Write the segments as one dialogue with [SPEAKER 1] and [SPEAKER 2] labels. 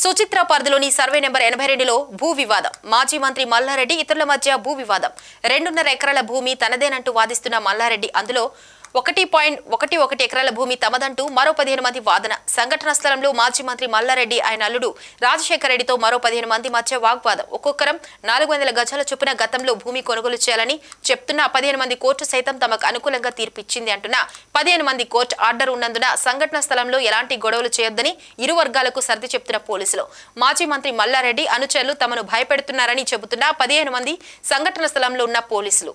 [SPEAKER 1] సుచిత్ర పరిధిలోని survey number 82లో భూ వివాదం. మాజీ మంత్రి మల్లారెడ్డి ఇతరుల మధ్య భూ వివాదం. 2.5 ఎకరాల భూమి తనదేనంటూ వాదిస్తున్న మల్లారెడ్డి అందులో 1.11 ఎకరాల భూమి తమదంటూ మరో 15 మంది వాదన. సంఘటన స్థలంలో మాజీ మంత్రి మల్లారెడ్డి ఆయన అల్లుడు రాజశేఖర రెడ్డితో మరో 15 మంది మధ్య వాగ్వాదం. ఒక్కొక్కరం 400 గజాల చొప్పున గతంలో భూమి కొనుగోలు చేయాలని చెప్తున్న 15 మంది కోర్టు సైతం తమకు అనుకూలంగా తీర్పిచ్చింది అంటున్న 15 మంది కోర్టు ఆర్డర్ ఉన్నందున సంఘటన స్థలంలో ఎలాంటి గొడవలు చేయొద్దని ఇరు వర్గాలకు సర్ది చెప్తున్న పోలీసులు. మాజీ మంత్రి మల్లారెడ్డి అనుచరులు తమను భయపెడుతున్నారని చెబుతున్న 15 మంది సంఘటన స్థలంలో ఉన్న పోలీసులు.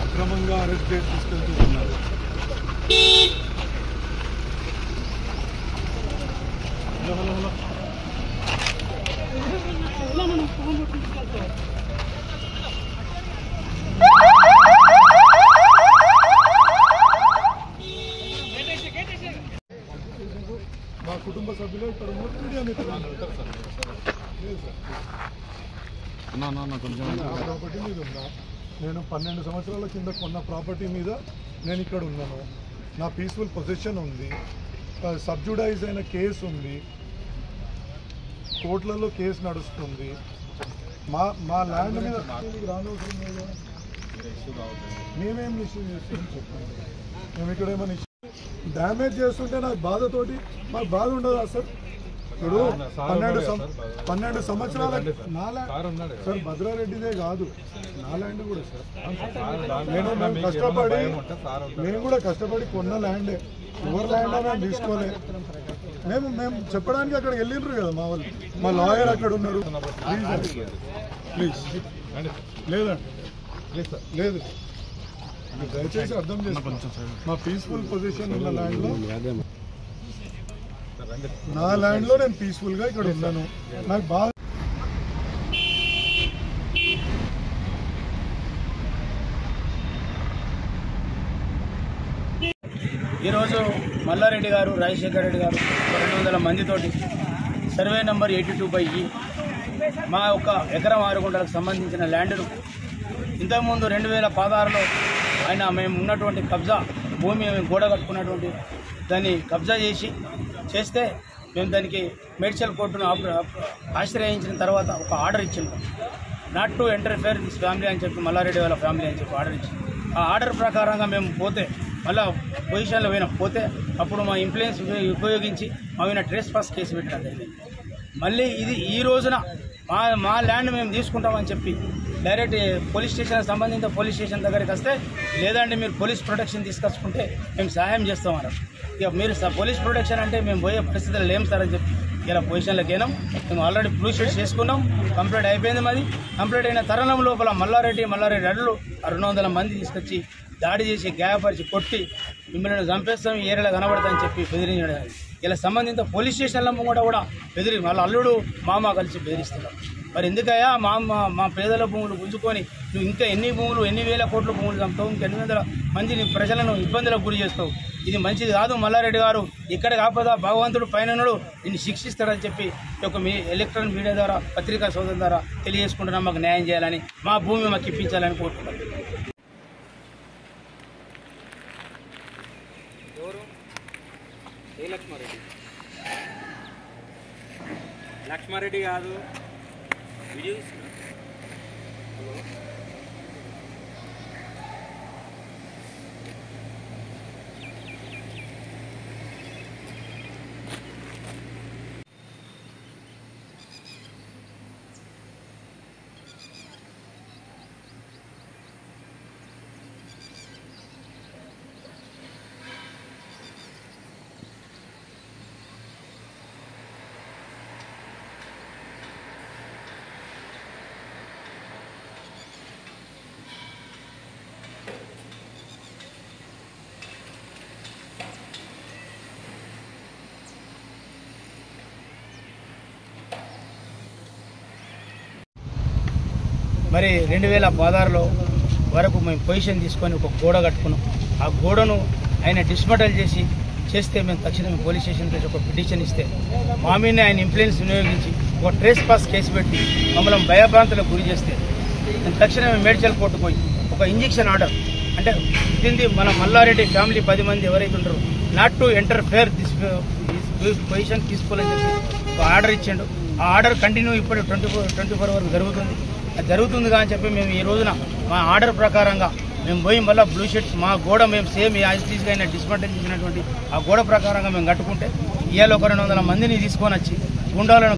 [SPEAKER 2] అక్రమంగా అరెస్ట్ చేసి తీసుకెళ్తూ ఉన్నారు. మా కుటుంబ సభ్యులు ఇక్కడ మీడియా ప్రాపర్టీ మీద ఉన్నా. నేను 12 సంవత్సరాల కింద కొన్న ప్రాపర్టీ మీద నేను ఇక్కడ ఉన్నాను. నా పీస్ఫుల్ పొజిషన్ ఉంది. సబ్జుడైజ్ అయిన కేసు ఉంది. కోర్టులలో కేసు నడుస్తుంది. మా ల్యాండ్ మీద రానవసరం లేదు. మేమేం ఇష్యూ చేస్తామని చెప్పండి. మేము ఇక్కడ ఏమైనా డ్యామేజ్ చేస్తుంటే నాకు బాధతోటి మాకు బాధ ఉండదా సార్? ఇప్పుడు 12 సంవత్సరాల నా ల్యాండ్ సార్, భద్రారెడ్డిదే కాదు నా ల్యాండ్ కూడా సార్. మేము కూడా కష్టపడి కొన్న ల్యాండే. ఎవరి ల్యాండ్ మేము తీసుకోలే. మేము చెప్పడానికి అక్కడికి వెళ్ళిండ్రు కదా మా వాళ్ళు. మా లాయర్ అక్కడ ఉన్నారు. ప్లీజ్ లేదండి, లేదు దయచేసి అర్థం చేసుకోండి. మా పీస్ఫుల్ పొజిషన్ ఉన్న ల్యాండ్లో, నా ల్యాండ్లో నేను పీస్ఫుల్గా ఇక్కడ ఉన్నాను. నాకు బాగా
[SPEAKER 3] ఈరోజు మల్లారెడ్డి గారు, రాజశేఖర రెడ్డి గారు 200 మందితోటి సర్వే నెంబర్ 82/E మా యొక్క ఎకరం 6 గుంటలకు సంబంధించిన ల్యాండ్ను ఇంతకుముందు 2016లో ఆయన మేము ఉన్నటువంటి కబ్జా భూమి గోడ కట్టుకున్నటువంటి దాన్ని కబ్జా చేస్తే మేము దానికి మేడ్చల్ కోర్టును ఆశ్రయించిన తర్వాత ఒక ఆర్డర్ ఇచ్చింది. Not to interfere this family అని చెప్పి, మల్లారెడ్డి వాళ్ళ ఫ్యామిలీ అని చెప్పి ఆర్డర్ ఇచ్చింది. ఆ ఆర్డర్ ప్రకారంగా మేము పోతే మళ్ళీ పొజిషన్లో పోతే అప్పుడు మా ఇన్ఫ్లుయెన్స్ ఉపయోగించి మా మీద ట్రేస్ పాస్ కేసు పెట్టడం జరిగింది. మళ్ళీ ఇది ఈ రోజున మా ల్యాండ్ మేము తీసుకుంటామని చెప్పి డైరెక్ట్ పోలీస్ స్టేషన్ సంబంధిత పోలీస్ స్టేషన్ దగ్గరికి వస్తే, లేదంటే మీరు పోలీస్ ప్రొటెక్షన్ తీసుకొచ్చుకుంటే మేము సహాయం చేస్తామన్నారు. ఇక మీరు పోలీస్ ప్రొటెక్షన్ అంటే మేము పోయే పరిస్థితులు లేము సార్ అని చెప్పి ఇలా పొజిషన్లోకి వెళ్ళాం. మేము ఆల్రెడీ బ్లూ షీట్స్ చేసుకున్నాం. కంప్లీట్ అయిపోయింది. మాది కంప్లీట్ అయిన తరుణం లోపల మల్లారెడ్డి అడ్లు 200 మంది తీసుకొచ్చి దాడి చేసి గాయపరిచి కొట్టి మిమ్మల్ని చంపేస్తాం, ఈ ఏరియాలో కనబడతామని చెప్పి బెదిరించడం. ఇలా సంబంధిత పోలీస్ స్టేషన్ల ముంగట కూడా వాళ్ళ అల్లుడు మామ కలిసి బెదిరిస్తున్నారు. మరి ఎందుకయ్యా మా పేదల భూములు గుంజుకొని నువ్వు ఇంకా ఎన్ని వేల కోట్ల భూములు చంపుతావు, ఇంకా 800 మందిని ప్రజలను ఇబ్బందులకు గురి చేస్తావు. ఇది మంచిది కాదు. మల్లారెడ్డి గారు ఇక్కడ కాకపోతే భగవంతుడు పైనడు నిన్ను శిక్షిస్తాడని చెప్పి ఒక మీ ఎలక్ట్రానిక్ మీడియా ద్వారా, పత్రికా సోదరుల ద్వారా తెలియజేసుకుంటున్నాం. మాకు న్యాయం చేయాలని, మా భూమి మాకు ఇప్పించాలని కోరుకుంటున్నాం.
[SPEAKER 4] లక్ష్మారెడ్డి కాదు.
[SPEAKER 3] మరి 2016లో వరకు మేము పొజిషన్ తీసుకొని ఒక గోడ కట్టుకున్నాం. ఆ గోడను ఆయన డిస్మటల్ చేస్తే మేము తక్షణమే పోలీస్ స్టేషన్కి వచ్చి ఒక పిటిషన్ ఇస్తే మా మీదనే ఆయన ఇన్ఫ్లుయెన్స్ వినియోగించి ఒక ట్రేస్ పాస్ కేసు పెట్టి మమ్మల్ని భయభ్రాంతులకు గురి చేస్తే నేను తక్షణమే మేడ్చల్ కోర్టుకు పోయి ఒక ఇంజెక్షన్ ఆర్డర్ అంటే ఇది మన మల్లారెడ్డి ఫ్యామిలీ 10 మంది ఎవరైతే ఉంటారో not to interfere this position తీసుకోవాలని చెప్పి ఒక ఆర్డర్ ఇచ్చిండు. ఆ ఆర్డర్ కంటిన్యూ ఇప్పుడు 24 వరకు జరుగుతుంది. అది జరుగుతుందిగా అని చెప్పి మేము ఈ రోజున మా ఆర్డర్ ప్రకారంగా మేము పోయి మళ్ళీ బ్లూ షీట్స్ మా గోడ మేము సేమ్ యాజిటీస్గా అయినా డిస్మెంటల్ చేసినటువంటి ఆ గోడ ప్రకారంగా మేము కట్టుకుంటే ఇవాళ ఒక 200 మందిని తీసుకొని వచ్చి గుండాలను